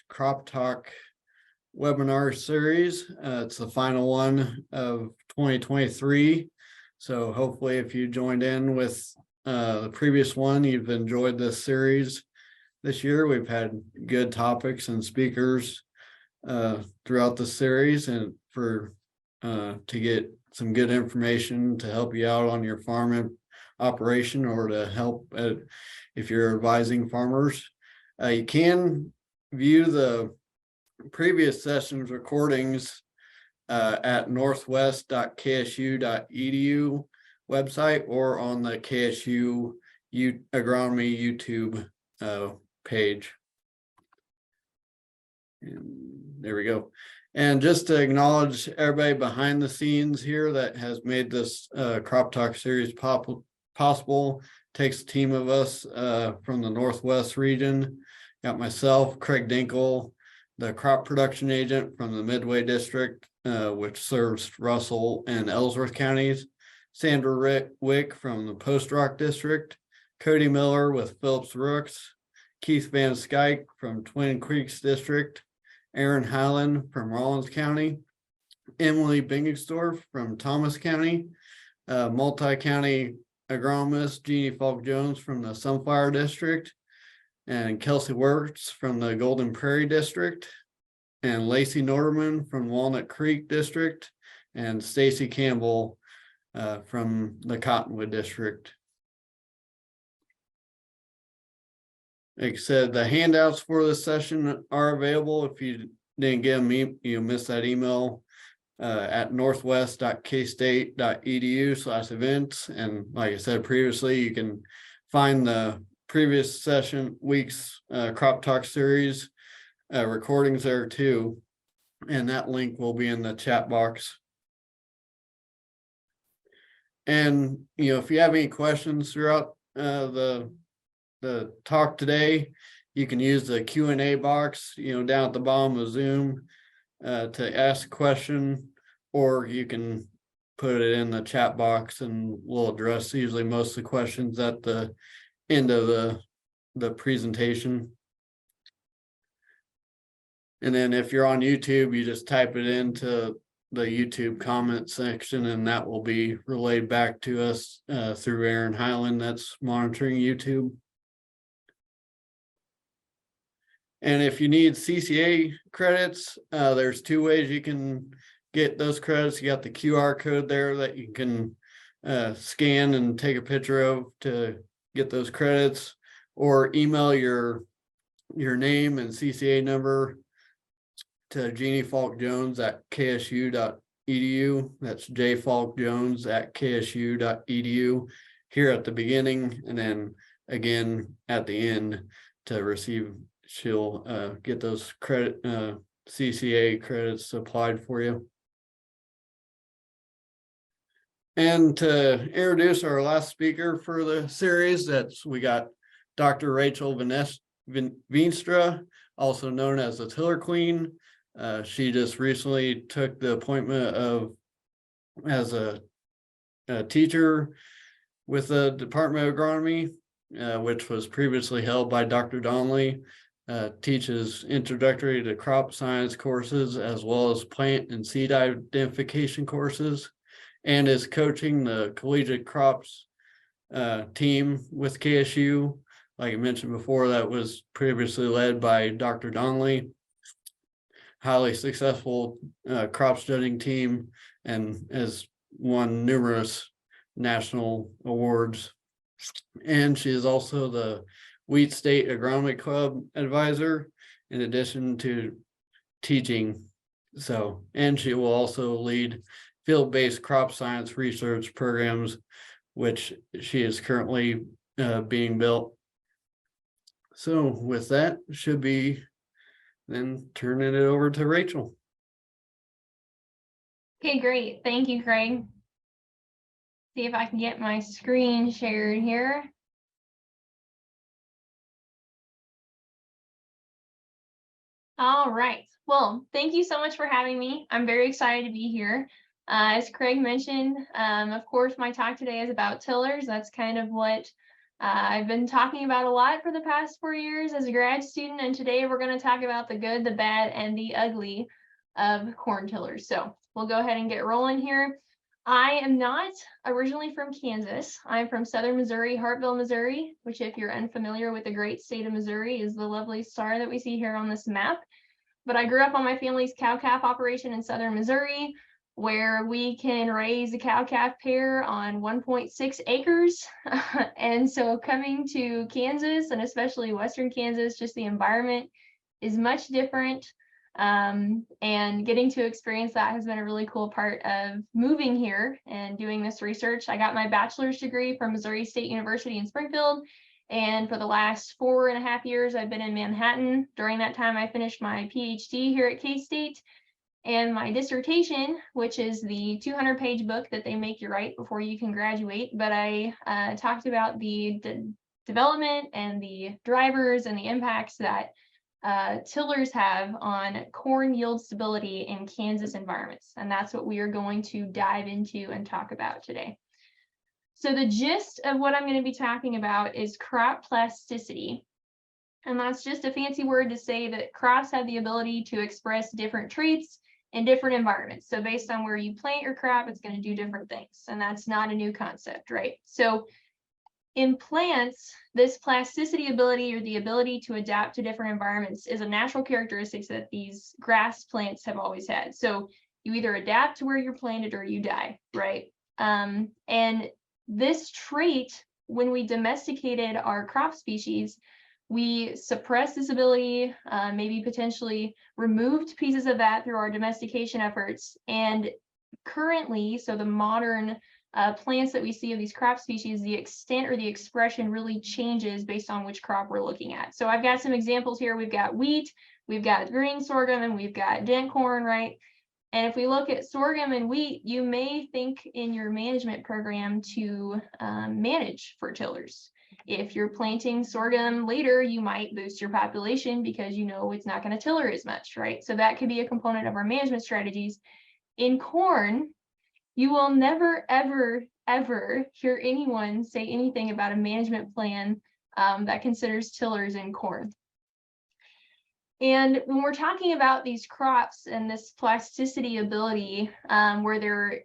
Crop Talk webinar series. It's the final one of 2023. So hopefully if you joined in with the previous one, you've enjoyed this series this year. We've had good topics and speakers throughout the series, and to get some good information to help you out on your farm operation, or to help if you're advising farmers. You can view the previous sessions recordings at northwest.ksu.edu website, or on the KSU Agronomy YouTube page. And there we go. And just to acknowledge everybody behind the scenes here that has made this Crop Talk series possible. Takes a team of us from the Northwest region. Got myself, Craig Dinkle, the crop production agent from the Midway District, which serves Russell and Ellsworth counties. Sandra Wick from the Post Rock District. Cody Miller with Phillips Rooks. Keith Van Skyke from Twin Creeks District. Aaron Highland from Rollins County. Emily Bingingsdorf from Thomas County. Multi-county agronomist Jeannie Falk Jones from the Sunflower District. And Kelsey Wirtz from the Golden Prairie District. And Lacey Norderman from Walnut Creek District. And Stacy Campbell from the Cottonwood District. Like I said, the handouts for this session are available. If you didn't get them, you missed that email at northwest.kstate.edu/events. And like I said previously, you can find the previous week's Crop Talk series recordings there too. And that link will be in the chat box. And, if you have any questions throughout the talk today, you can use the Q&A box, down at the bottom of Zoom to ask a question, or you can put it in the chat box and we'll address usually most of the questions at the end of the presentation. And then if you're on YouTube, you just type it into the YouTube comment section, and that will be relayed back to us through Aaron Highland that's monitoring YouTube. And if you need CCA credits, there's two ways you can get those credits. You got the QR code there that you can scan and take a picture of to get those credits, or email your name and CCA number to Jeannie Falk Jones at ksu.edu. That's jfalkjones at ksu.edu here at the beginning, and then again at the end to receive. She'll get those CCA credits applied for you. And to introduce our last speaker for the series, we got Dr. Rachel Veenstra, also known as the Tiller Queen. She just recently took the appointment as a teacher with the Department of Agronomy, which was previously held by Dr. Donnelly. Teaches introductory to crop science courses, as well as plant and seed identification courses, and is coaching the collegiate crops team with KSU. Like I mentioned before, that was previously led by Dr. Donnelly. Highly successful crop studying team, and has won numerous national awards. And she is also the Wheat State Agronomic Club advisor, in addition to teaching. And she will also lead field-based crop science research programs, which she is currently being built. So with that, should be then turning it over to Rachel. Okay, great. Thank you, Craig. See if I can get my screen shared here. All right. Well, thank you so much for having me. I'm very excited to be here. As Craig mentioned, of course, my talk today is about tillers. That's kind of what I've been talking about a lot for the past 4 years as a grad student, and today we're going to talk about the good, the bad, and the ugly of corn tillers. So we'll go ahead and get rolling here. I am not originally from Kansas. I'm from southern Missouri, Hartville, Missouri, which, if you're unfamiliar with the great state of Missouri, is the lovely star that we see here on this map. But I grew up on my family's cow-calf operation in southern Missouri, where we can raise a cow-calf pair on 1.6 acres. And so coming to Kansas, and especially western Kansas, just the environment is much different. And getting to experience that has been a really cool part of moving here and doing this research. I got my bachelor's degree from Missouri State University in Springfield. And for the last 4.5 years, I've been in Manhattan. During that time, I finished my PhD here at K-State. And my dissertation, which is the 200-page book that they make you write before you can graduate, but I talked about the development and the drivers and the impacts that tillers have on corn yield stability in Kansas environments. And that's what we are going to dive into and talk about today. So the gist of what I'm going to be talking about is crop plasticity. And that's just a fancy word to say that crops have the ability to express different traits in different environments. So based on where you plant your crop, it's going to do different things. And that's not a new concept, right? So in plants, this plasticity ability, or the ability to adapt to different environments, is a natural characteristic that these grass plants have always had. So you either adapt to where you're planted or you die, right? And this trait, when we domesticated our crop species, we suppressed this ability, maybe potentially removed pieces of that through our domestication efforts. And currently, so the modern plants that we see of these crop species, the extent or the expression really changes based on which crop we're looking at. So I've got some examples here. We've got wheat, we've got green sorghum, and we've got dent corn, right? And if we look at sorghum and wheat, you may think in your management program to manage for tillers. If you're planting sorghum later, you might boost your population because you know it's not going to tiller as much, right? So that could be a component of our management strategies. In corn, you will never, ever, ever hear anyone say anything about a management plan that considers tillers in corn. And when we're talking about these crops and this plasticity ability, where they're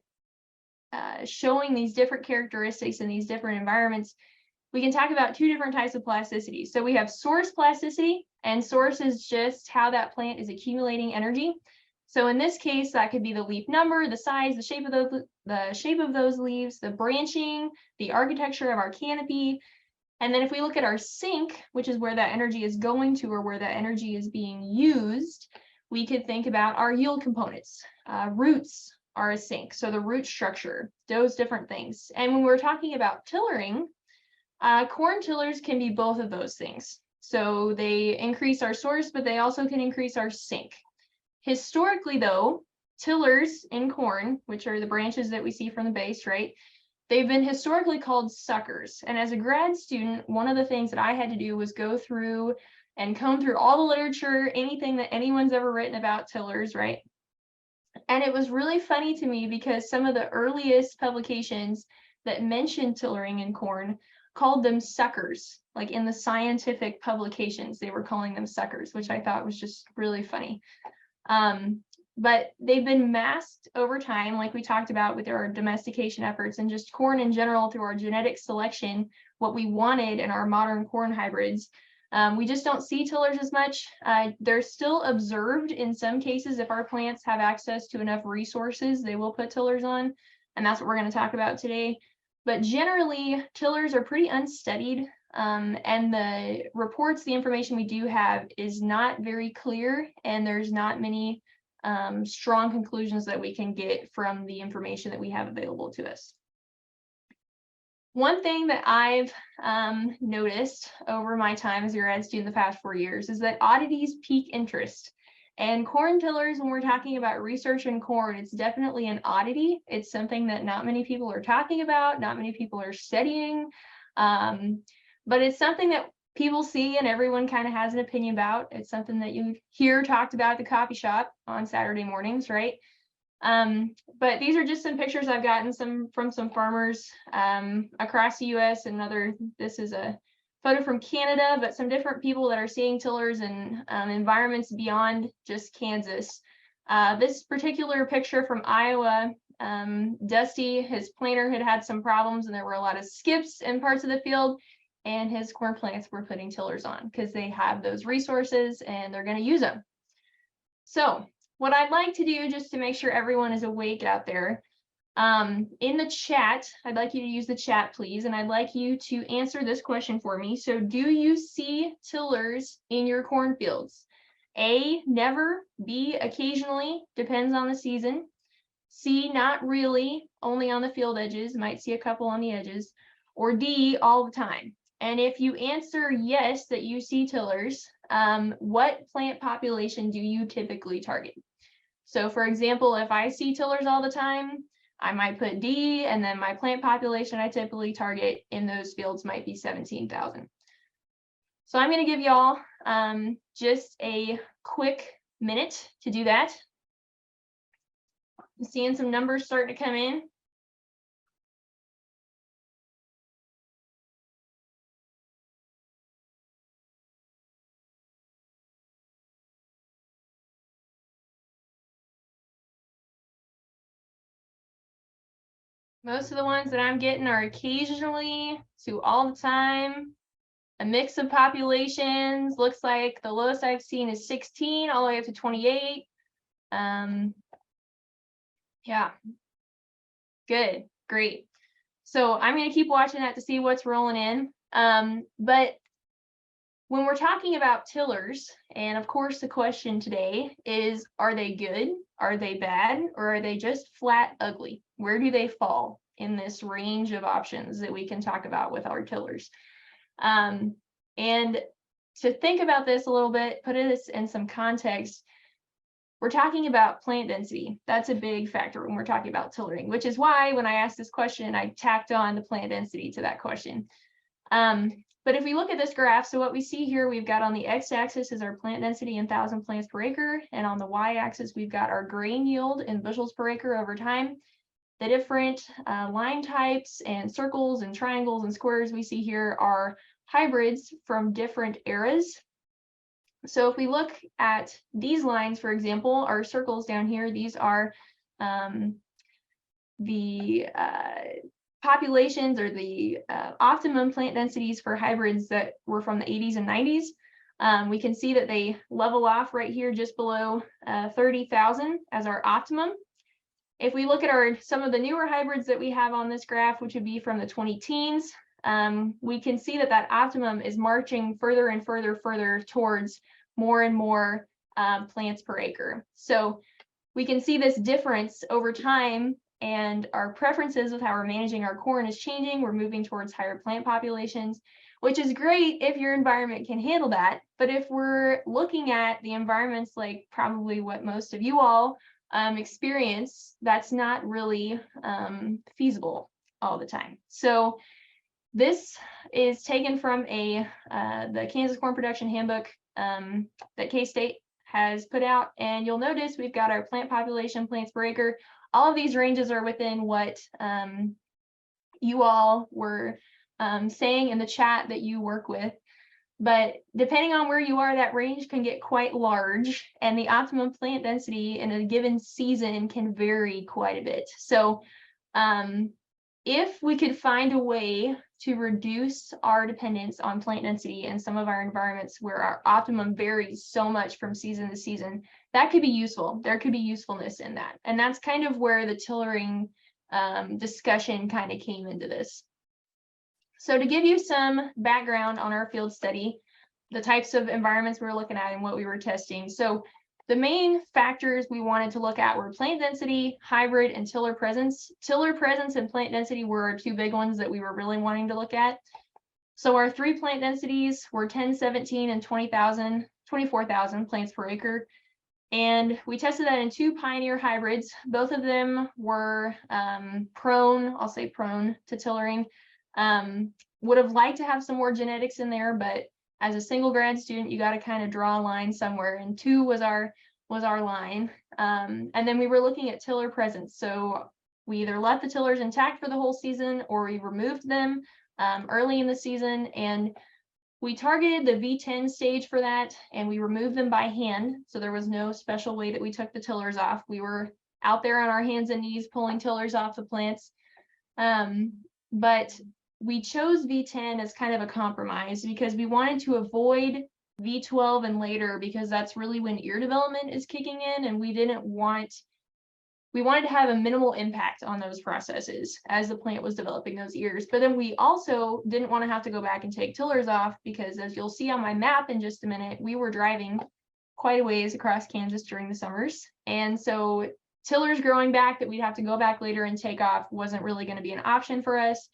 showing these different characteristics in these different environments, we can talk about two different types of plasticity. So we have source plasticity, and source is just how that plant is accumulating energy. So in this case, that could be the leaf number, the size, the shape of those leaves, the branching, the architecture of our canopy. And then if we look at our sink, which is where that energy is going to, or where that energy is being used, we could think about our yield components. Roots are a sink, so the root structure, those different things. And when we're talking about tillering, corn tillers can be both of those things. So they increase our source, but they also can increase our sink. Historically, though, tillers in corn, which are the branches that we see from the base, right? They've been historically called suckers. And as a grad student, one of the things that I had to do was go through and comb through all the literature, anything that anyone's ever written about tillers, right? And it was really funny to me because some of the earliest publications that mentioned tillering in corn called them suckers. Like in the scientific publications, they were calling them suckers, which I thought was just really funny. But they've been masked over time, like we talked about with our domestication efforts, and just corn in general through our genetic selection, what we wanted in our modern corn hybrids. We just don't see tillers as much. They're still observed in some cases. If our plants have access to enough resources, they will put tillers on, and that's what we're going to talk about today. But generally, tillers are pretty unstudied, and the reports, the information we do have is not very clear, and there's not many strong conclusions that we can get from the information that we have available to us. One thing that I've noticed over my time as a grad student the past 4 years is that oddities pique interest. And corn tillers, when we're talking about research in corn, it's definitely an oddity. It's something that not many people are talking about, not many people are studying, but it's something that people see and everyone kind of has an opinion about. It's something that you hear talked about at the coffee shop on Saturday mornings, right? But these are just some pictures I've gotten from some farmers across the US and this is a photo from Canada, but some different people that are seeing tillers in environments beyond just Kansas. This particular picture from Iowa, Dusty, his planter had some problems and there were a lot of skips in parts of the field, and his corn plants were putting tillers on because they have those resources and they're going to use them. So what I'd like to do, just to make sure everyone is awake out there, in the chat, I'd like you to use the chat, please, and I'd like you to answer this question for me. So do you see tillers in your cornfields? A, never. B, occasionally, depends on the season. C, not really, only on the field edges, might see a couple on the edges. Or D, all the time. And if you answer yes, that you see tillers, what plant population do you typically target? So for example, if I see tillers all the time, I might put D, and then my plant population I typically target in those fields might be 17,000. So I'm going to give y'all just a quick minute to do that. I'm seeing some numbers starting to come in. Most of the ones that I'm getting are occasionally to all the time. A mix of populations. Looks like the lowest I've seen is 16 all the way up to 28. Yeah, good, great. So I'm going to keep watching that to see what's rolling in. But when we're talking about tillers, and of course the question today is, are they good? Are they bad? Or are they just flat ugly? Where do they fall in this range of options that we can talk about with our tillers? And to think about this a little bit, put this in some context, we're talking about plant density. That's a big factor when we're talking about tillering, which is why when I asked this question, I tacked on the plant density to that question. But if we look at this graph, so what we see here, we've got on the x-axis is our plant density in 1,000 plants per acre, and on the y-axis, we've got our grain yield in bushels per acre over time. The different line types and circles and triangles and squares we see here are hybrids from different eras. So if we look at these lines, for example, our circles down here, these are the populations or the optimum plant densities for hybrids that were from the 80s and 90s. We can see that they level off right here just below 30,000 as our optimum. If we look at some of the newer hybrids that we have on this graph, which would be from the 2010s, we can see that optimum is marching further and further towards more and more plants per acre. So we can see this difference over time, and our preferences with how we're managing our corn is changing. We're moving towards higher plant populations, which is great if your environment can handle that. But if we're looking at the environments like probably what most of you all experience, that's not really feasible all the time. So this is taken from the Kansas Corn Production Handbook that K-State has put out, and you'll notice we've got our plant population, plants per acre. All of these ranges are within what you all were saying in the chat that you work with. But depending on where you are, that range can get quite large, and the optimum plant density in a given season can vary quite a bit. So if we could find a way to reduce our dependence on plant density in some of our environments where our optimum varies so much from season to season, that could be useful. There could be usefulness in that. And that's kind of where the tillering discussion kind of came into this. So to give you some background on our field study, the types of environments we were looking at and what we were testing. So the main factors we wanted to look at were plant density, hybrid, and tiller presence. Tiller presence and plant density were our two big ones that we were really wanting to look at. So our three plant densities were 10, 17, and 24,000 plants per acre. And we tested that in two pioneer hybrids. Both of them were prone to tillering. Would have liked to have some more genetics in there, but as a single grad student, you got to kind of draw a line somewhere. And 2 was our was our line. And then we were looking at tiller presence. So we either left the tillers intact for the whole season or we removed them early in the season. And we targeted the V10 stage for that, and we removed them by hand. So there was no special way that we took the tillers off. We were out there on our hands and knees pulling tillers off the plants. But we chose V10 as kind of a compromise because we wanted to avoid V12 and later, because that's really when ear development is kicking in, and we wanted to have a minimal impact on those processes as the plant was developing those ears. But then we also didn't want to have to go back and take tillers off because, as you'll see on my map in just a minute, we were driving quite a ways across Kansas during the summers. And so tillers growing back that we'd have to go back later and take off wasn't really going to be an option for us.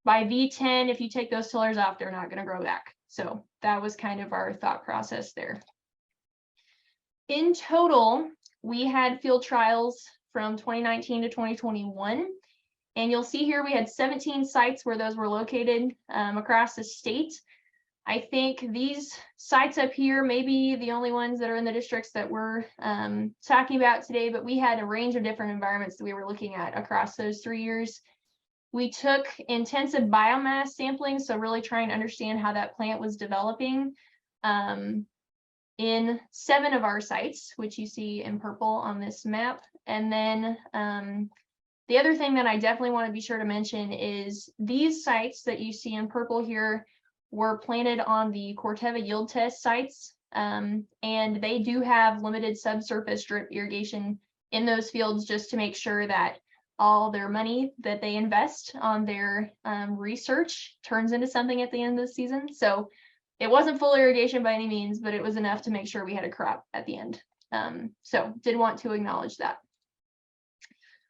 By V10, if you take those tillers off, they're not going to grow back. So that was kind of our thought process there. In total, we had field trials from 2019 to 2021. And you'll see here we had 17 sites where those were located across the state. I think these sites up here may be the only ones that are in the districts that we're talking about today, but we had a range of different environments that we were looking at across those 3 years. We took intensive biomass sampling, so really trying to understand how that plant was developing in 7 of our sites, which you see in purple on this map. And then the other thing that I definitely want to be sure to mention is these sites that you see in purple here were planted on the Corteva yield test sites, and they do have limited subsurface drip irrigation in those fields just to make sure that all their money that they invest on their research turns into something at the end of the season. So it wasn't full irrigation by any means, but it was enough to make sure we had a crop at the end. So did want to acknowledge that.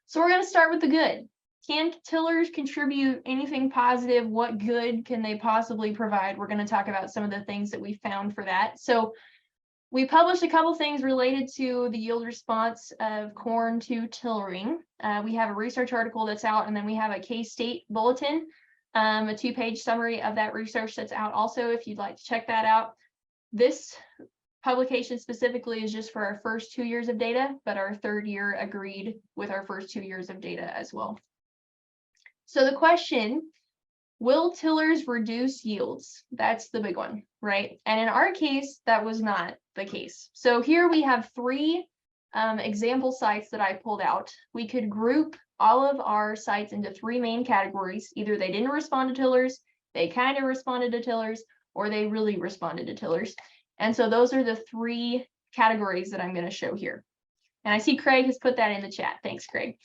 So we're going to start with the good. Can tillers contribute anything positive? What good can they possibly provide? We're going to talk about some of the things that we found for that. So we published a couple things related to the yield response of corn to tillering. We have a research article that's out, and then we have a K-State bulletin, a 2-page summary of that research that's out also, if you'd like to check that out. This publication specifically is just for our first 2 years of data, but our 3rd year agreed with our first 2 years of data as well. So the question, will tillers reduce yields? That's the big one, right? And in our case, that was not the case. So here we have 3 example sites that I pulled out. We could group all of our sites into 3 main categories. Either they didn't respond to tillers, they kind of responded to tillers, or they really responded to tillers. And so those are the 3 categories that I'm going to show here. And I see Craig has put that in the chat. Thanks, Craig.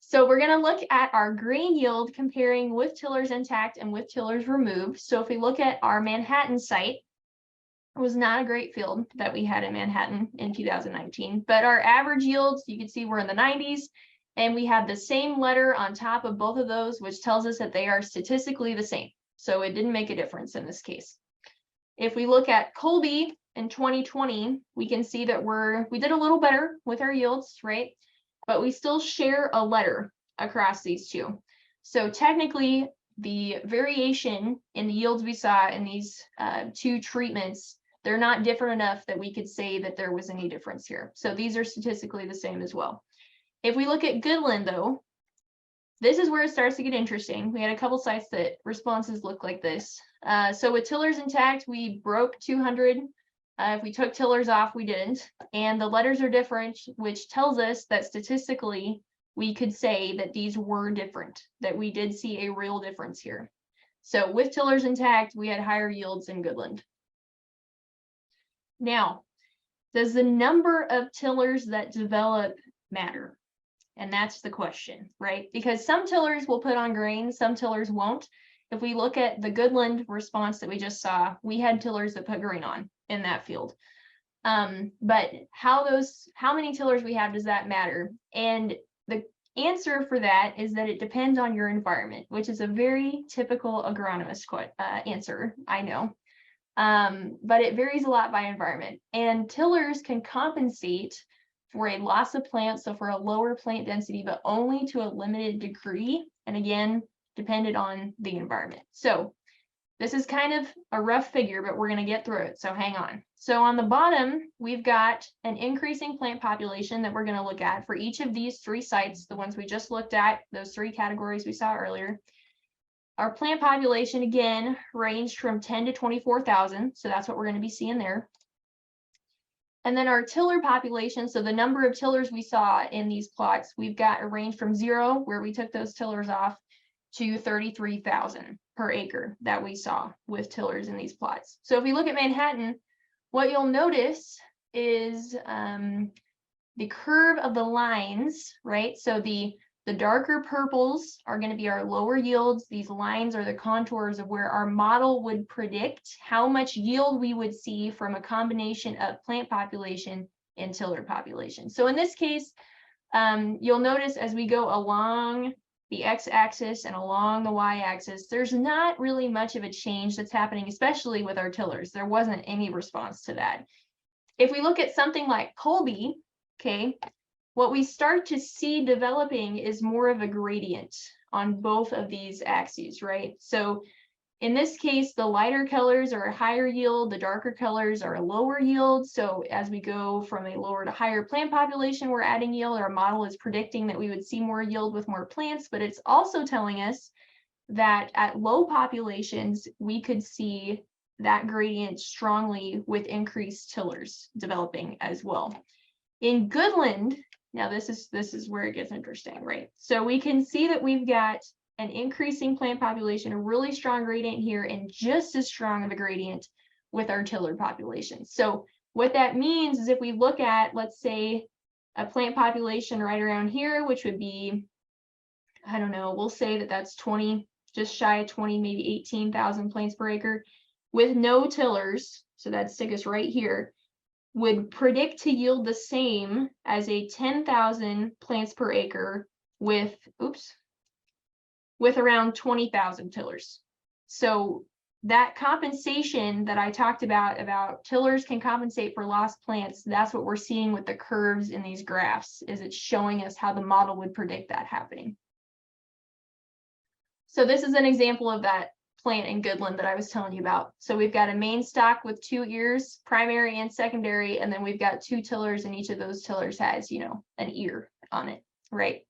So we're going to look at our grain yield comparing with tillers intact and with tillers removed. So if we look at our Manhattan site, it was not a great field that we had in Manhattan in 2019, but our average yields, you can see we're in the 90s, and we have the same letter on top of both of those, which tells us that they are statistically the same. So it didn't make a difference in this case. If we look at Colby in 2020, we can see that we did a little better with our yields, right? But we still share a letter across these 2. So technically, the variation in the yields we saw in these 2 treatments, they're not different enough that we could say that there was any difference here. So these are statistically the same as well. If we look at Goodland, though, this is where it starts to get interesting. We had a couple sites that responses look like this. So with tillers intact, we broke 200. If we took tillers off, we didn't. And the letters are different, which tells us that statistically, we could say that these were different, that we did see a real difference here. So with tillers intact, we had higher yields in Goodland. Now, does the number of tillers that develop matter? And that's the question, right? Because some tillers will put on grain, some tillers won't. If we look at the Goodland response that we just saw, we had tillers that put grain on in that field. But how many tillers we have, does that matter? And the answer for that is that it depends on your environment, which is a very typical agronomist answer, I know. But it varies a lot by environment. And tillers can compensate for a loss of plants, so for a lower plant density, but only to a limited degree. And again, depended on the environment. So This is kind of a rough figure, but we're going to get through it, so hang on. So on the bottom, we've got an increasing plant population that we're going to look at for each of these 3 sites, the ones we just looked at, those 3 categories we saw earlier. Our plant population, again, ranged from 10 to 24,000, so that's what we're going to be seeing there. And then our tiller population, so the number of tillers we saw in these plots, we've got a range from 0, where we took those tillers off, to 33,000 per acre that we saw with tillers in these plots. So if we look at Manhattan, what you'll notice is the curve of the lines, right? So the darker purples are going to be our lower yields. These lines are the contours of where our model would predict how much yield we would see from a combination of plant population and tiller population. So in this case, you'll notice as we go along the x-axis and along the y-axis, there's not really much of a change that's happening, especially with our tillers. There wasn't any response to that. If we look at something like Colby, okay, what we start to see developing is more of a gradient on both of these axes, right? So in this case, the lighter colors are a higher yield, the darker colors are a lower yield. So as we go from a lower to higher plant population, we're adding yield. Our model is predicting that we would see more yield with more plants, but it's also telling us that at low populations, we could see that gradient strongly with increased tillers developing as well. In Goodland, now this is where it gets interesting, right? So we can see that we've got an increasing plant population, a really strong gradient here, and just as strong of a gradient with our tiller population. So what that means is if we look at, let's say, a plant population right around here, which would be, I don't know, we'll say that that's 20, just shy of 20, maybe 18,000 plants per acre with no tillers. So that'd stick us right here, would predict to yield the same as a 10,000 plants per acre with, with around 20,000 tillers. So that compensation that I talked about tillers can compensate for lost plants, that's what we're seeing with the curves in these graphs, is it's showing us how the model would predict that happening. So this is an example of that plant in Goodland that I was telling you about. So we've got a main stalk with 2 ears, primary and secondary, and then we've got 2 tillers, and each of those tillers has, you know, an ear on it, right?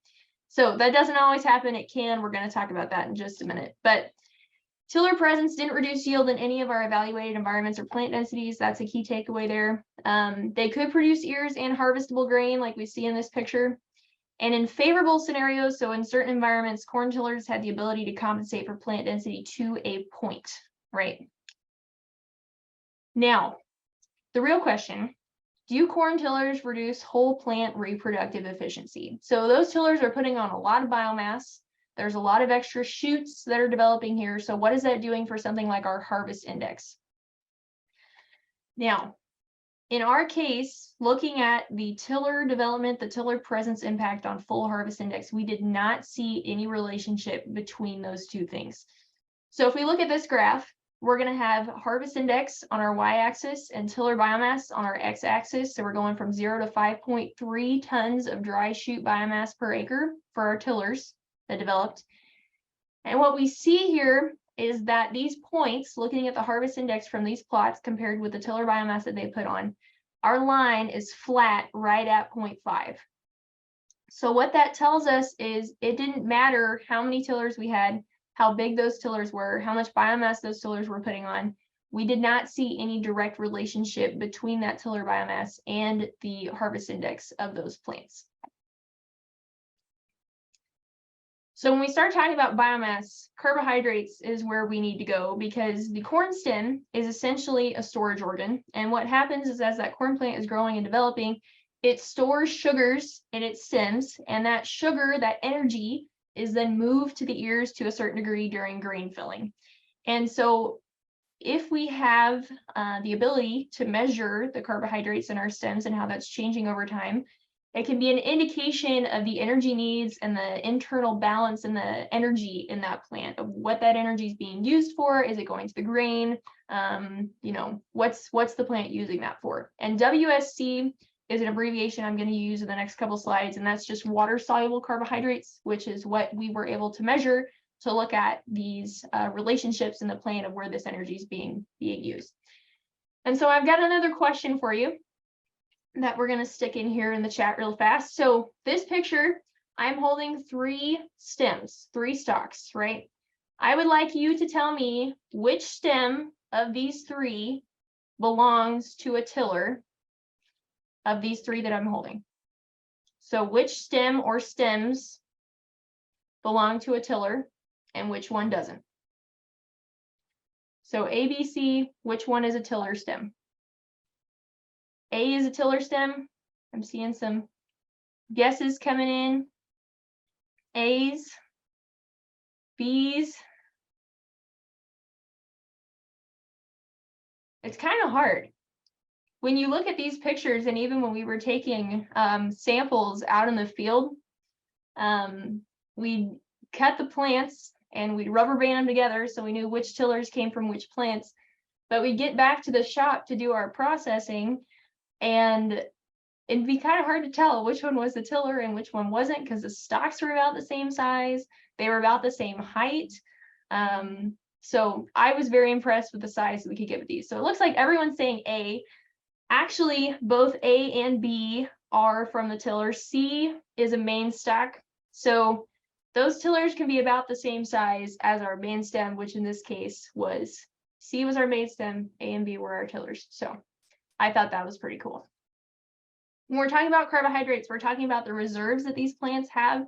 So that doesn't always happen. It can. We're going to talk about that in just a minute. But tiller presence didn't reduce yield in any of our evaluated environments or plant densities. That's a key takeaway there. They could produce ears and harvestable grain like we see in this picture. And in favorable scenarios, so in certain environments, corn tillers had the ability to compensate for plant density to a point, right? Now, the real question, do corn tillers reduce whole plant reproductive efficiency? So those tillers are putting on a lot of biomass. There's a lot of extra shoots that are developing here. So what is that doing for something like our harvest index? Now, in our case, looking at the tiller development, the tiller presence impact on full harvest index, we did not see any relationship between those 2 things. So if we look at this graph, we're going to have harvest index on our y-axis and tiller biomass on our x-axis. So we're going from 0 to 5.3 tons of dry shoot biomass per acre for our tillers that developed. And what we see here is that these points, looking at the harvest index from these plots compared with the tiller biomass that they put on, our line is flat right at 0.5. So what that tells us is it didn't matter how many tillers we had, how big those tillers were, how much biomass those tillers were putting on. We did not see any direct relationship between that tiller biomass and the harvest index of those plants. So when we start talking about biomass, carbohydrates is where we need to go, because the corn stem is essentially a storage organ. And what happens is as that corn plant is growing and developing, it stores sugars in its stems, and that sugar, that energy, is then moved to the ears to a certain degree during grain filling. And so if we have the ability to measure the carbohydrates in our stems and how that's changing over time, it can be an indication of the energy needs and the internal balance and the energy in that plant, of what that energy is being used for. Is it going to the grain? You know, what's the plant using that for? And WSC is an abbreviation I'm going to use in the next couple slides, and that's just water soluble carbohydrates, which is what we were able to measure to look at these relationships in the plant of where this energy is being used. And so I've got another question for you that we're going to stick in here in the chat real fast. So this picture, I'm holding 3 stems, 3 stalks, right? I would like you to tell me which stem of these 3 belongs to a tiller of these 3 that I'm holding. So which stem or stems belong to a tiller and which one doesn't? So A, B, C, which one is a tiller stem? A is a tiller stem. I'm seeing some guesses coming in. A's, B's. It's kind of hard. When you look at these pictures, and even when we were taking samples out in the field, we cut the plants and we rubber band them together so we knew which tillers came from which plants. But we get back to the shop to do our processing, and it'd be kind of hard to tell which one was the tiller and which one wasn't, because the stalks were about the same size, they were about the same height. So I was very impressed with the size that we could get with these. So it looks like everyone's saying A. Actually, both A and B are from the tiller. C is a main stalk. So those tillers can be about the same size as our main stem, which in this case was C was our main stem, A and B were our tillers. So I thought that was pretty cool. When we're talking about carbohydrates, we're talking about the reserves that these plants have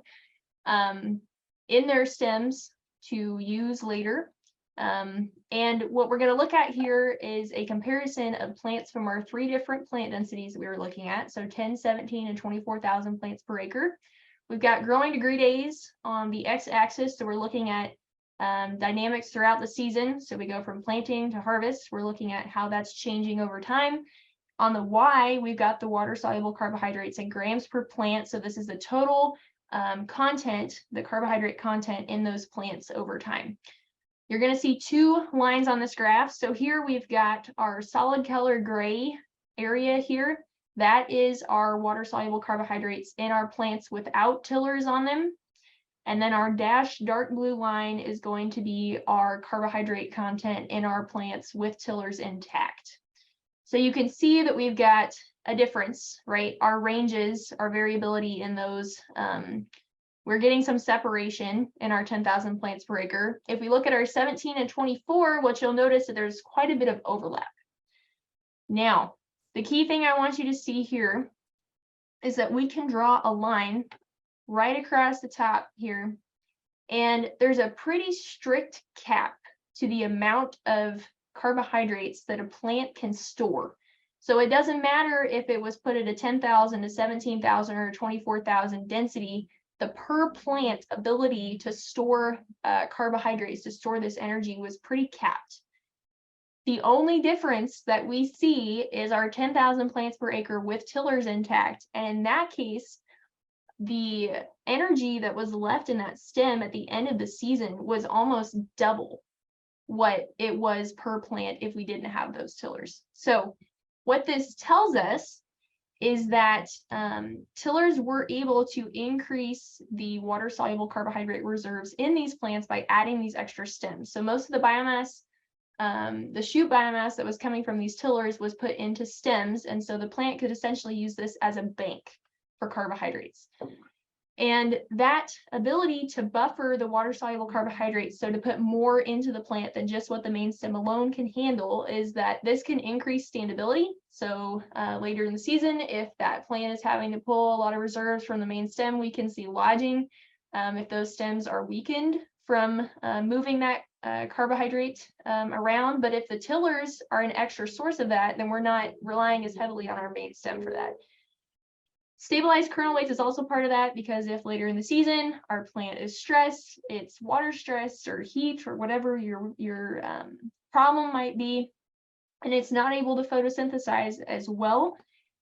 in their stems to use later. And what we're going to look at here is a comparison of plants from our 3 different plant densities that we were looking at. So 10, 17, and 24,000 plants per acre. We've got growing degree days on the x-axis. So we're looking at dynamics throughout the season. So we go from planting to harvest. We're looking at how that's changing over time. On the Y, we've got the water-soluble carbohydrates in grams per plant. So this is the total content, the carbohydrate content in those plants over time. You're going to see 2 lines on this graph. So here we've got our solid color gray area here. That is our water-soluble carbohydrates in our plants without tillers on them. And then our dashed dark blue line is going to be our carbohydrate content in our plants with tillers intact. So you can see that we've got a difference, right? Our ranges, our variability in those, we're getting some separation in our 10,000 plants per acre. If we look at our 17 and 24, what you'll notice that there's quite a bit of overlap. Now, the key thing I want you to see here is that we can draw a line right across the top here, and there's a pretty strict cap to the amount of carbohydrates that a plant can store. So it doesn't matter if it was put at a 10,000 to 17,000 or 24,000 density, the per plant ability to store carbohydrates, to store this energy, was pretty capped. The only difference that we see is our 10,000 plants per acre with tillers intact. And in that case, the energy that was left in that stem at the end of the season was almost double what it was per plant if we didn't have those tillers. So what this tells us is that tillers were able to increase the water-soluble carbohydrate reserves in these plants by adding these extra stems. So most of the biomass, the shoot biomass that was coming from these tillers was put into stems, and so the plant could essentially use this as a bank for carbohydrates. And that ability to buffer the water-soluble carbohydrates, so to put more into the plant than just what the main stem alone can handle, is that this can increase standability. So later in the season, if that plant is having to pull a lot of reserves from the main stem, we can see lodging if those stems are weakened from moving that carbohydrate around. But if the tillers are an extra source of that, then we're not relying as heavily on our main stem for that. Stabilized kernel weights is also part of that, because if later in the season our plant is stressed, it's water stress or heat or whatever your problem might be, and it's not able to photosynthesize as well,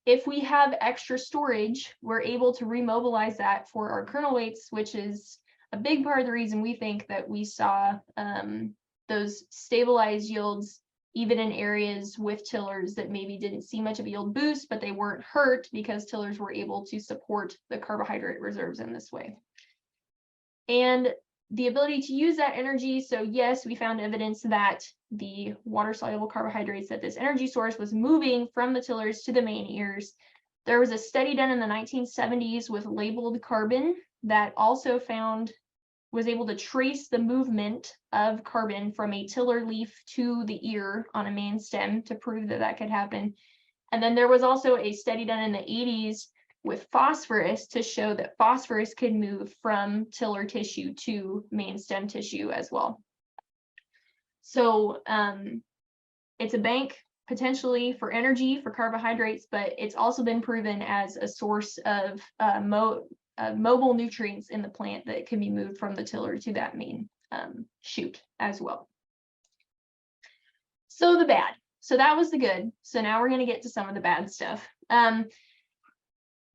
if we have extra storage, we're able to remobilize that for our kernel weights, which is a big part of the reason we think that we saw those stabilized yields even in areas with tillers that maybe didn't see much of a yield boost, but they weren't hurt because tillers were able to support the carbohydrate reserves in this way. And the ability to use that energy. So yes, we found evidence that the water-soluble carbohydrates, that this energy source was moving from the tillers to the main ears. There was a study done in the 1970s with labeled carbon that also was able to trace the movement of carbon from a tiller leaf to the ear on a main stem to prove that that could happen. And then there was also a study done in the 80s with phosphorus to show that phosphorus could move from tiller tissue to main stem tissue as well. So it's a bank potentially for energy, for carbohydrates, but it's also been proven as a source of mobile nutrients in the plant that can be moved from the tiller to that main shoot as well. So the bad. So that was the good. So now we're going to get to some of the bad stuff.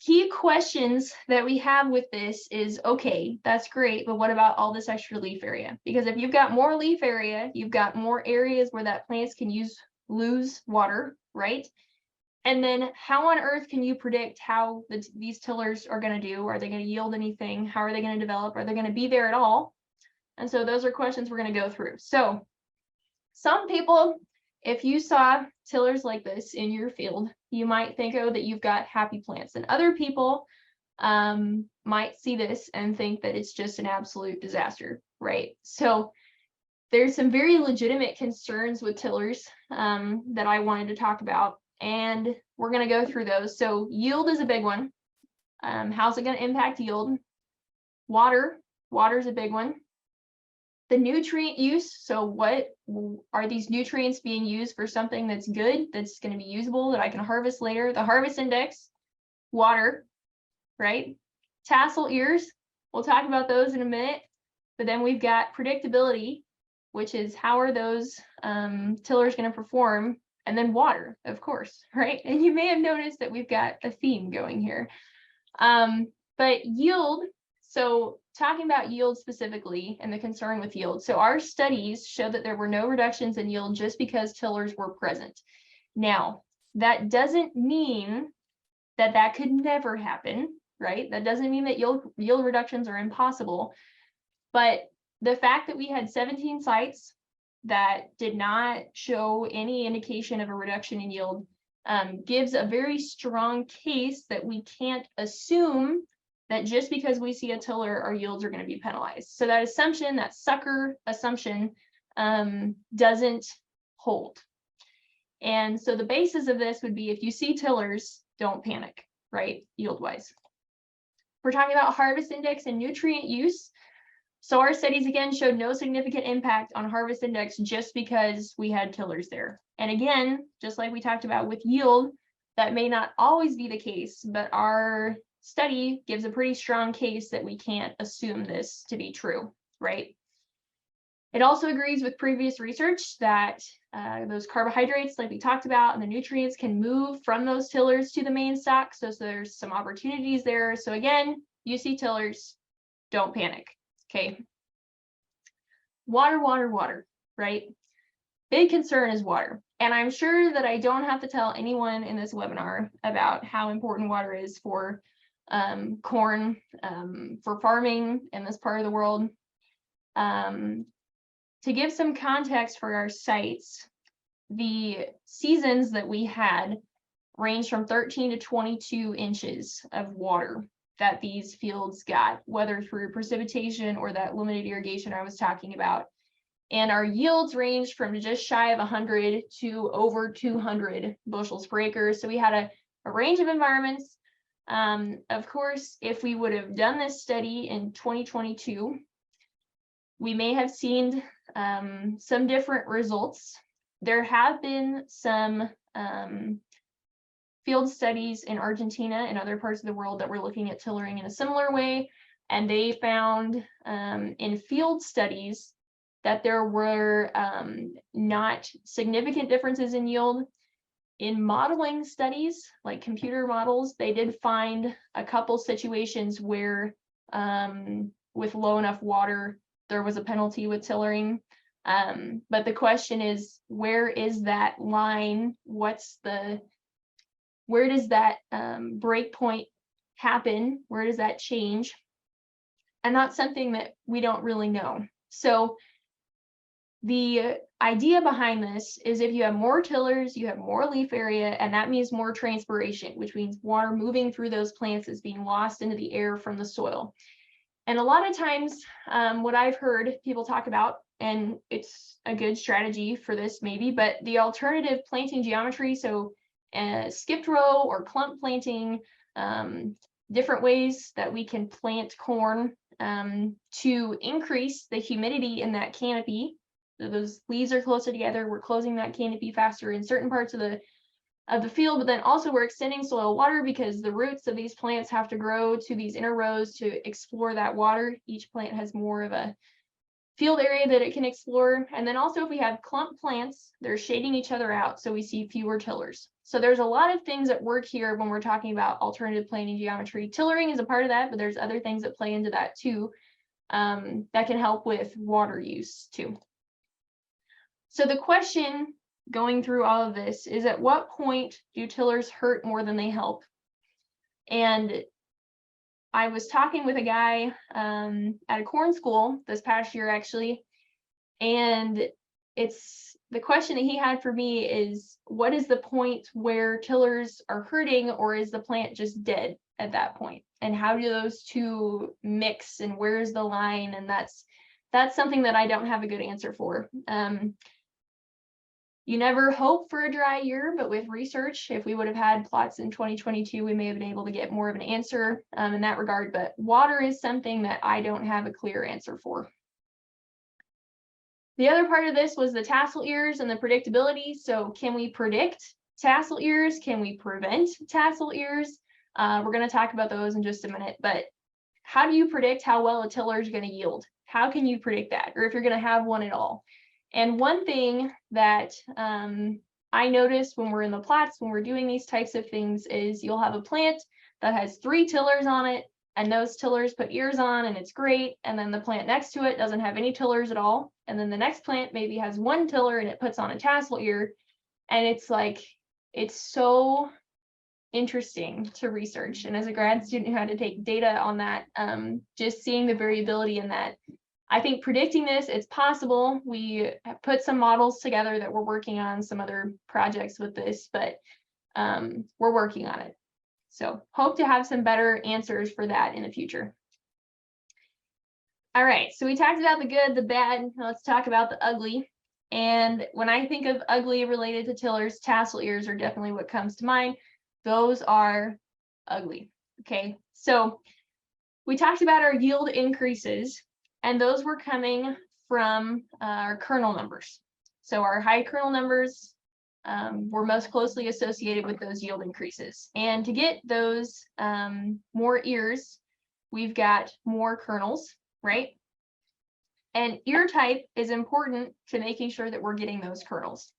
Key questions that we have with this is, okay, that's great, but what about all this extra leaf area? Because if you've got more leaf area, you've got more areas where that plants can lose water, right? And then how on earth can you predict how these tillers are going to do? Are they going to yield anything? How are they going to develop? Are they going to be there at all? And so those are questions we're going to go through. So some people, if you saw tillers like this in your field, you might think, oh, that you've got happy plants. And other people might see this and think that it's just an absolute disaster, right? So there's some very legitimate concerns with tillers that I wanted to talk about, and we're going to go through those. So yield is a big one. How's it going to impact yield? Water is a big one. The nutrient use, so what are these nutrients being used for something that's good, that's going to be usable, that I can harvest later? The harvest index, water, right? Tassel ears, we'll talk about those in a minute. But then we've got predictability, which is how are those tillers going to perform? And then water, of course, right? And you may have noticed that we've got a theme going here. But yield, so talking about yield specifically and the concern with yield. So our studies show that there were no reductions in yield just because tillers were present. Now, that doesn't mean that that could never happen, right? That doesn't mean that yield reductions are impossible. But the fact that we had 17 sites that did not show any indication of a reduction in yield gives a very strong case that we can't assume that just because we see a tiller, our yields are going to be penalized. So that assumption, that sucker assumption, doesn't hold. And so the basis of this would be, if you see tillers, don't panic, right? Yield-wise. We're talking about harvest index and nutrient use. So our studies again showed no significant impact on harvest index just because we had tillers there. And again, just like we talked about with yield, that may not always be the case, but our study gives a pretty strong case that we can't assume this to be true, right? It also agrees with previous research that those carbohydrates, like we talked about, and the nutrients can move from those tillers to the main stock. So there's some opportunities there. So again, you see tillers, don't panic, okay? Water, right? Big concern is water. And I'm sure that I don't have to tell anyone in this webinar about how important water is for corn, for farming in this part of the world. To give some context for our sites, the seasons that we had ranged from 13 to 22 inches of water that these fields got, whether through precipitation or that limited irrigation I was talking about. And our yields ranged from just shy of 100 to over 200 bushels per acre. So we had a range of environments. Of course, if we would have done this study in 2022, we may have seen some different results. There have been some field studies in Argentina and other parts of the world that were looking at tillering in a similar way, and they found in field studies that there were not significant differences in yield. In modeling studies, like computer models, they did find a couple situations where with low enough water, there was a penalty with tillering. But the question is, where is that line? Where does that break point happen? Where does that change? and that's something that we don't really know. So the idea behind this is if you have more tillers, you have more leaf area, and that means more transpiration, which means water moving through those plants is being lost into the air from the soil. And a lot of times, what I've heard people talk about, and it's a good strategy for this maybe, but the alternative planting geometry, so skipped row or clump planting, different ways that we can plant corn to increase the humidity in that canopy. So those leaves are closer together, we're closing that canopy faster in certain parts of the field, but then also we're extending soil water because the roots of these plants have to grow to these inner rows to explore that water. Each plant has more of a field area that it can explore. And then also if we have clump plants, they're shading each other out, so we see fewer tillers. So there's a lot of things at work here when we're talking about alternative planting geometry. Tillering is a part of that, but there's other things that play into that too, that can help with water use too. So the question going through all of this is, at what point do tillers hurt more than they help? And I was talking with a guy at a corn school this past year actually, and it's the question that he had for me is, what is the point where tillers are hurting, or is the plant just dead at that point? And how do those two mix, and where's the line? And that's something that I don't have a good answer for. You never hope for a dry year, but with research, if we would have had plots in 2022, we may have been able to get more of an answer in that regard. But water is something that I don't have a clear answer for. The other part of this was the tassel ears and the predictability. So can we predict tassel ears? Can we prevent tassel ears? We're going to talk about those in just a minute. But how do you predict how well a tiller is going to yield? How can you predict that? Or if you're going to have one at all? And one thing that I noticed when we're in the plots, when we're doing these types of things, is you'll have a plant that has 3 tillers on it, and those tillers put ears on, and it's great. And then the plant next to it doesn't have any tillers at all. And then the next plant maybe has 1 tiller and it puts on a tassel ear. And it's like, it's so interesting to research. And as a grad student who had to take data on that, just seeing the variability in that, I think predicting this, it's possible. We have put some models together that we're working on, some other projects with this, but we're working on it. So hope to have some better answers for that in the future. All right, so we talked about the good, the bad. Now let's talk about the ugly. And when I think of ugly related to tillers, tassel ears are definitely what comes to mind. Those are ugly. Okay, so we talked about our yield increases, and those were coming from our kernel numbers. So our high kernel numbers were most closely associated with those yield increases. And to get those more ears, we've got more kernels, right? And ear type is important to making sure that we're getting those kernels.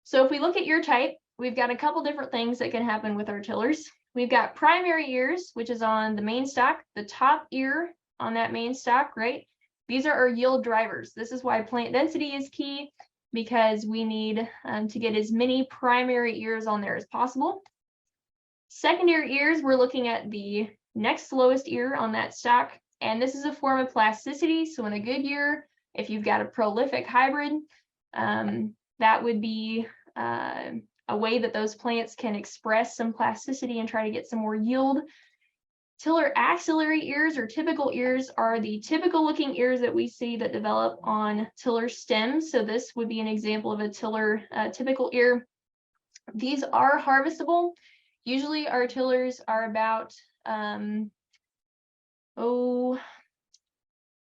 So if we look at ear type, we've got a couple different things that can happen with our tillers. We've got primary ears, which is on the main stalk, the top ear on that main stalk, right? These are our yield drivers. This is why plant density is key, because we need to get as many primary ears on there as possible. Secondary ears, we're looking at the next lowest ear on that stalk, and this is a form of plasticity. So in a good year, if you've got a prolific hybrid, that would be a way that those plants can express some plasticity and try to get some more yield. Tiller axillary ears or typical ears are the typical looking ears that we see that develop on tiller stems. So this would be an example of a tiller typical ear. These are harvestable. Usually our tillers are about, I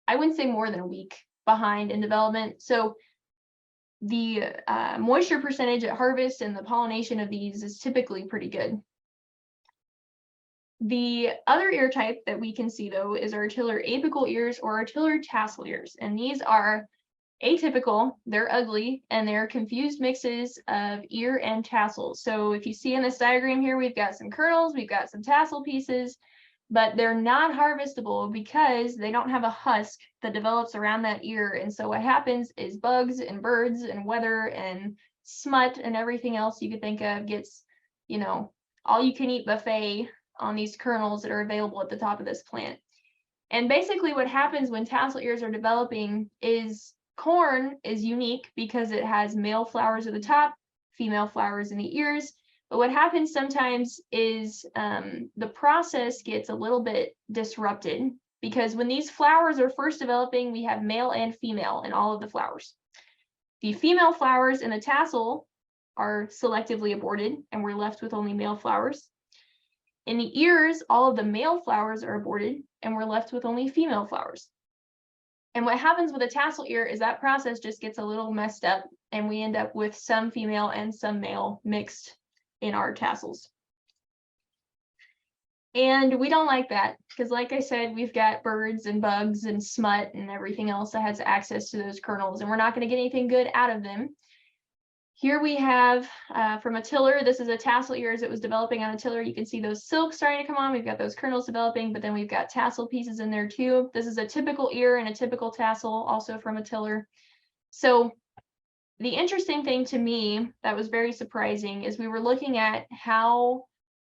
wouldn't say more than a week behind in development. So the moisture percentage at harvest and the pollination of these is typically pretty good. The other ear type that we can see though is our tiller apical ears or our tiller tassel ears. And these are atypical, they're ugly, and they're confused mixes of ear and tassel. So if you see in this diagram here, we've got some kernels, we've got some tassel pieces, but they're not harvestable because they don't have a husk that develops around that ear. And so what happens is bugs and birds and weather and smut and everything else you could think of gets, you know, all you can eat buffet on these kernels that are available at the top of this plant. And basically what happens when tassel ears are developing is corn is unique because it has male flowers at the top, female flowers in the ears. But what happens sometimes is the process gets a little bit disrupted, because when these flowers are first developing, we have male and female in all of the flowers. The female flowers in the tassel are selectively aborted, and we're left with only male flowers. In the ears, all of the male flowers are aborted, and we're left with only female flowers. And what happens with a tassel ear is that process just gets a little messed up, and we end up with some female and some male mixed in our tassels. And we don't like that, because like I said, we've got birds and bugs and smut and everything else that has access to those kernels, and we're not going to get anything good out of them. Here we have from a tiller, this is a tassel ear as it was developing on a tiller. You can see those silks starting to come on. We've got those kernels developing, but then we've got tassel pieces in there too. This is a typical ear and a typical tassel, also from a tiller. So the interesting thing to me that was very surprising is we were looking at how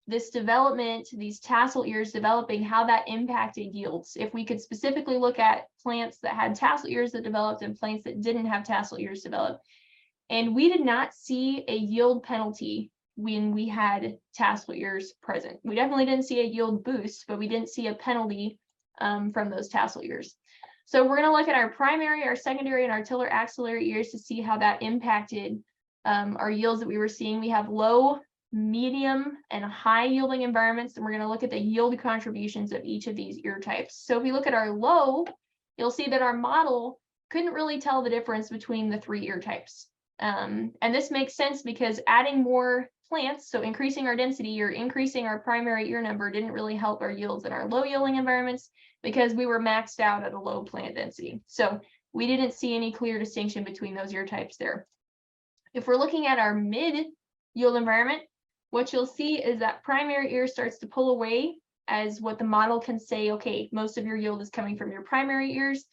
this development, these tassel ears developing, how that impacted yields. If we could specifically look at plants that had tassel ears that developed and plants that didn't have tassel ears develop. And we did not see a yield penalty when we had tassel ears present. We definitely didn't see a yield boost, but we didn't see a penalty from those tassel ears. So we're going to look at our primary, our secondary, and our tiller axillary ears to see how that impacted our yields that we were seeing. We have low, medium, and high yielding environments, and we're going to look at the yield contributions of each of these ear types. So if we look at our low, you'll see that our model couldn't really tell the difference between the three ear types. And this makes sense because adding more plants, so increasing our density or increasing our primary ear number, didn't really help our yields in our low yielding environments because we were maxed out at a low plant density. So we didn't see any clear distinction between those ear types there. If we're looking at our mid yield environment, what you'll see is that primary ear starts to pull away as what the model can say, okay, most of your yield is coming from your primary ears.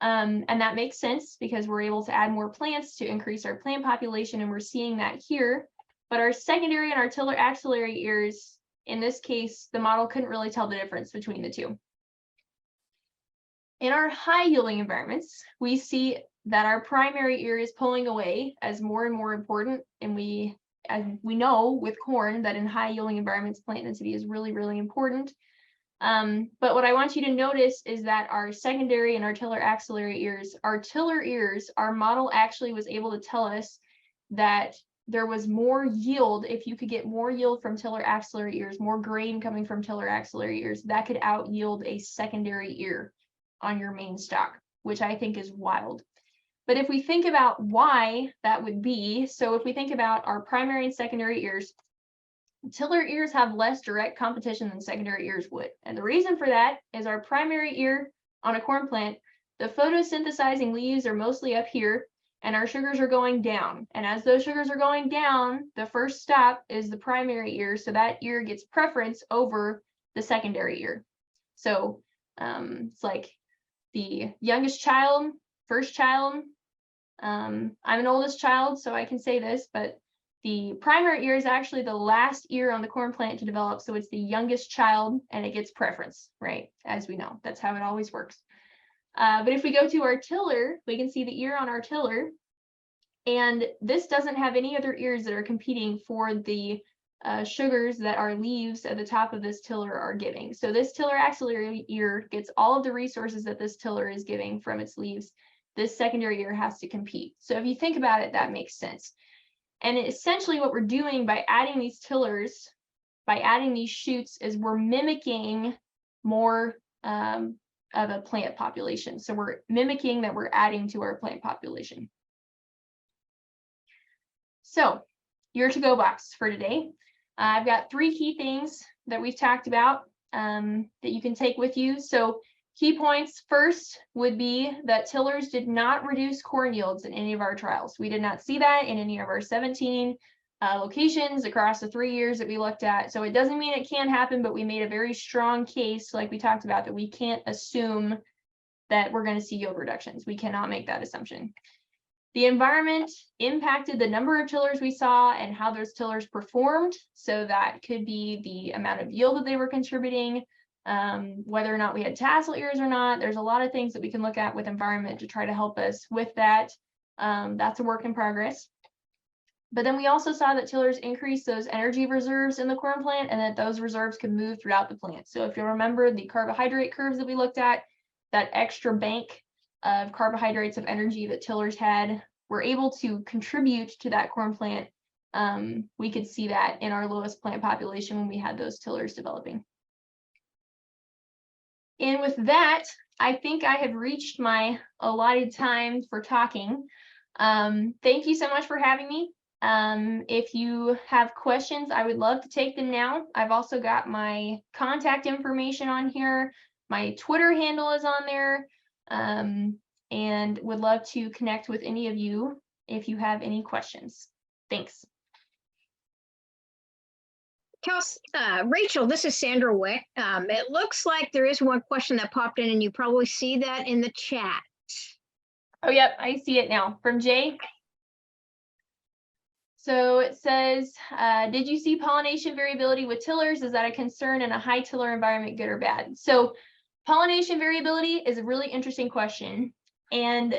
And that makes sense because we're able to add more plants to increase our plant population, and we're seeing that here. But our secondary and our tiller axillary ears, in this case, the model couldn't really tell the difference between the two. In our high yielding environments, we see that our primary ear is pulling away as more and more important, and as we know with corn that in high yielding environments, plant density is really, really important. But what I want you to notice is that our secondary and our tiller axillary ears, our tiller ears, our model actually was able to tell us that there was more yield. If you could get more yield from tiller axillary ears, more grain coming from tiller axillary ears, that could out yield a secondary ear on your main stock, which I think is wild. But if we think about why that would be, so if we think about our primary and secondary ears, tiller ears have less direct competition than secondary ears would. And the reason for that is our primary ear on a corn plant, the photosynthesizing leaves are mostly up here and our sugars are going down. And as those sugars are going down, the first stop is the primary ear. So that ear gets preference over the secondary ear. So it's like the youngest child, first child. I'm an oldest child, so I can say this, but the primary ear is actually the last ear on the corn plant to develop. So it's the youngest child and it gets preference, right? As we know, that's how it always works. But if we go to our tiller, we can see the ear on our tiller. And this doesn't have any other ears that are competing for the sugars that our leaves at the top of this tiller are giving. So this tiller axillary ear gets all of the resources that this tiller is giving from its leaves. This secondary ear has to compete. So if you think about it, that makes sense. And essentially what we're doing by adding these tillers, by adding these shoots, is we're mimicking more of a plant population. So we're mimicking that we're adding to our plant population. So your to-go box for today. I've got 3 key things that we've talked about that you can take with you. So key points first would be that tillers did not reduce corn yields in any of our trials. We did not see that in any of our 17 locations across the 3 years that we looked at. So it doesn't mean it can't happen, but we made a very strong case, like we talked about, that we can't assume that we're going to see yield reductions. We cannot make that assumption. The environment impacted the number of tillers we saw and how those tillers performed. So that could be the amount of yield that they were contributing, whether or not we had tassel ears or not. There's a lot of things that we can look at with environment to try to help us with that. That's a work in progress. But then we also saw that tillers increase those energy reserves in the corn plant and that those reserves can move throughout the plant. So if you remember the carbohydrate curves that we looked at, that extra bank of carbohydrates of energy that tillers had were able to contribute to that corn plant. We could see that in our lowest plant population when we had those tillers developing. And with that, I think I have reached my allotted time for talking. Thank you so much for having me. If you have questions, I would love to take them now. I've also got my contact information on here. My Twitter handle is on there, and would love to connect with any of you if you have any questions. Thanks. Rachel, this is Sandra Wick. It looks like there is one question that popped in, and you probably see that in the chat. Oh, yep, I see it now from Jay. So it says, did you see pollination variability with tillers? Is that a concern in a high tiller environment, good or bad? So pollination variability is a really interesting question. And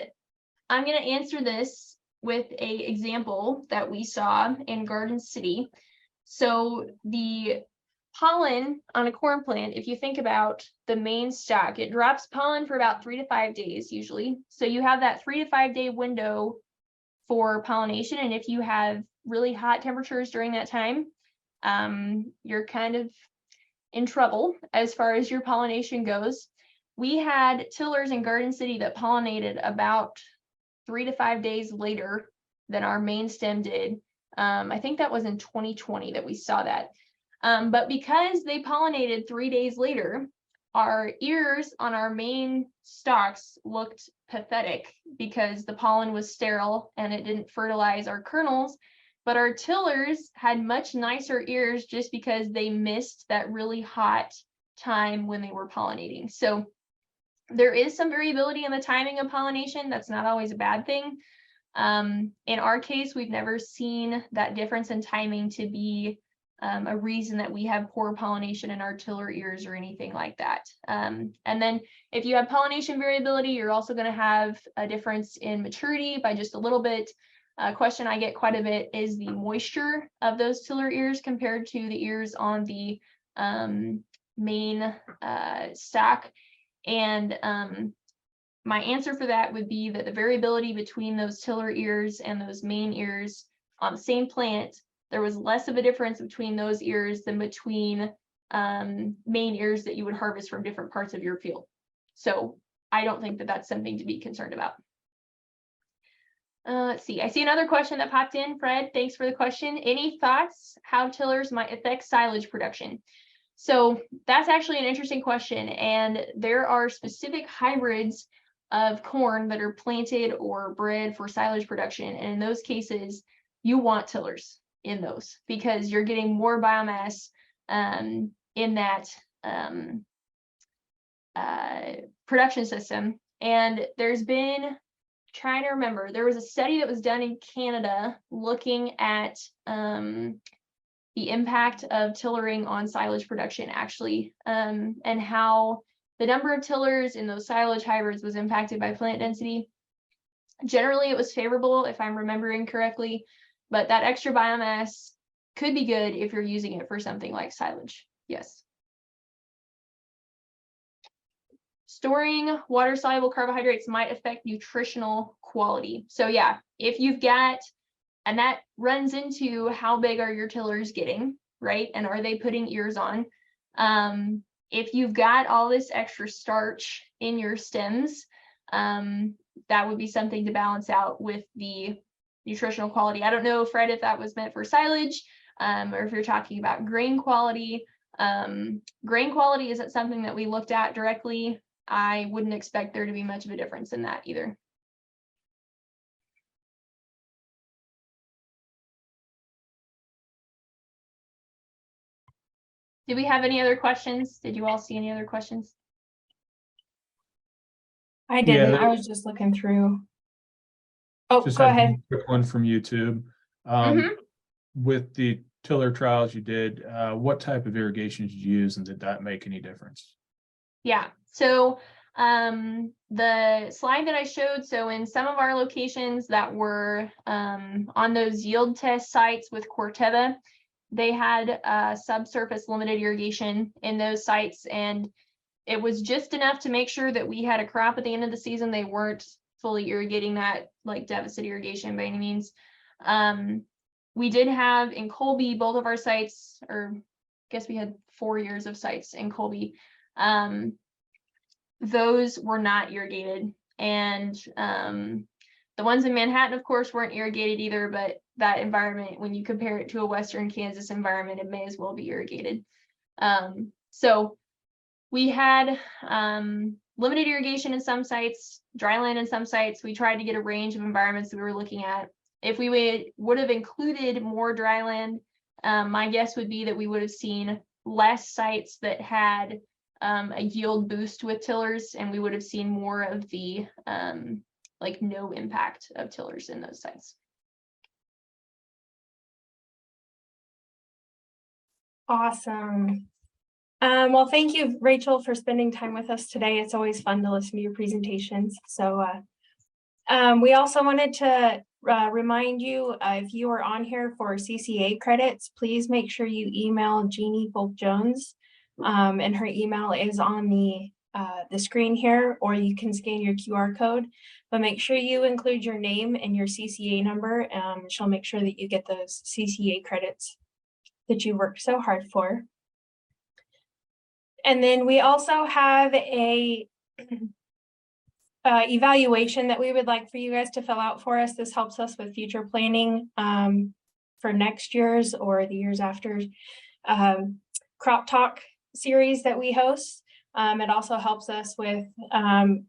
I'm going to answer this with an example that we saw in Garden City. So the pollen on a corn plant, if you think about the main stalk, it drops pollen for about 3 to 5 days usually. So you have that 3 to 5 day window for pollination. And if you have really hot temperatures during that time, you're kind of in trouble as far as your pollination goes. We had tillers in Garden City that pollinated about 3 to 5 days later than our main stem did. I think that was in 2020 that we saw that. But because they pollinated 3 days later, our ears on our main stalks looked pathetic because the pollen was sterile and it didn't fertilize our kernels. But our tillers had much nicer ears just because they missed that really hot time when they were pollinating. So there is some variability in the timing of pollination. That's not always a bad thing. In our case, we've never seen that difference in timing to be a reason that we have poor pollination in our tiller ears or anything like that. And then if you have pollination variability, you're also going to have a difference in maturity by just a little bit. A question I get quite a bit is the moisture of those tiller ears compared to the ears on the main stalk. And my answer for that would be that the variability between those tiller ears and those main ears on the same plant, there was less of a difference between those ears than between main ears that you would harvest from different parts of your field. So I don't think that that's something to be concerned about. Let's see, I see another question that popped in. Fred, thanks for the question. Any thoughts how tillers might affect silage production? So that's actually an interesting question. And there are specific hybrids of corn that are planted or bred for silage production. And in those cases, you want tillers in those because you're getting more biomass in that production system. And there's been, trying to remember, there was a study that was done in Canada looking at the impact of tillering on silage production actually, and how the number of tillers in those silage hybrids was impacted by plant density. Generally, it was favorable if I'm remembering correctly, but that extra biomass could be good if you're using it for something like silage. Yes. Storing water-soluble carbohydrates might affect nutritional quality. So yeah, if you've got, and that runs into how big are your tillers getting, right? And are they putting ears on? If you've got all this extra starch in your stems, that would be something to balance out with the nutritional quality. I don't know, Fred, if that was meant for silage, or if you're talking about grain quality. Grain quality isn't something that we looked at directly. I wouldn't expect there to be much of a difference in that either. Did we have any other questions? Did you all see any other questions? I didn't. Yeah. I was just looking through. Oh, Just go have ahead. a quick one from YouTube. With the tiller trials you did, what type of irrigation did you use, and did that make any difference? Yeah, so the slide that I showed, so in some of our locations that were on those yield test sites with Corteva, they had subsurface limited irrigation in those sites, and it was just enough to make sure that we had a crop at the end of the season. They weren't fully irrigating that like deficit irrigation by any means. We did have in Colby, both of our sites, or I guess we had 4 years of sites in Colby. Those were not irrigated, and the ones in Manhattan, of course, weren't irrigated either, but that environment, when you compare it to a Western Kansas environment, it may as well be irrigated. So we had limited irrigation in some sites, dry land in some sites. We tried to get a range of environments that we were looking at. If we would have included more dry land, my guess would be that we would have seen less sites that had a yield boost with tillers, and we would have seen more of the like no impact of tillers in those sites. Awesome. Well, thank you, Rachel, for spending time with us today. It's always fun to listen to your presentations. So we also wanted to remind you, if you are on here for CCA credits, please make sure you email Jeannie Polk-Jones, and her email is on the screen here, or you can scan your QR code, but make sure you include your name and your CCA number. She'll make sure that you get those CCA credits that you worked so hard for. And then we also have a evaluation that we would like for you guys to fill out for us. This helps us with future planning for next year's or the years after Crop Talk series that we host. It also helps us with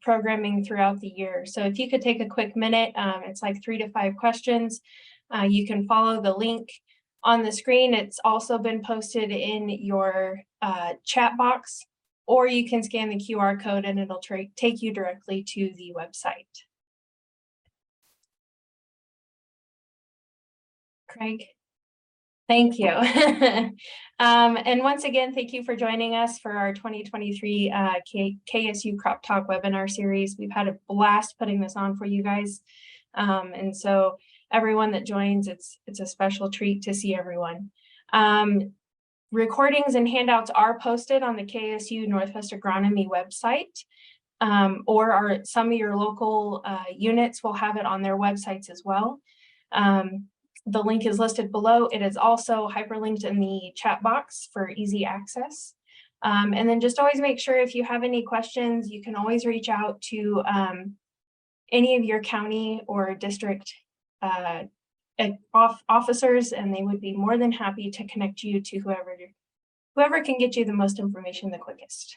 programming throughout the year. So if you could take a quick minute, it's like 3 to 5 questions. You can follow the link on the screen. It's also been posted in your chat box, or you can scan the QR code and it'll take you directly to the website. Craig, thank you. And once again, thank you for joining us for our 2023 KSU Crop Talk webinar series. We've had a blast putting this on for you guys. And so everyone that joins, it's a special treat to see everyone. Recordings and handouts are posted on the KSU Northwest Agronomy website, or some of your local units will have it on their websites as well. The link is listed below. It is also hyperlinked in the chat box for easy access. And then just always make sure if you have any questions, you can always reach out to any of your county or district officers, and they would be more than happy to connect you to whoever can get you the most information the quickest.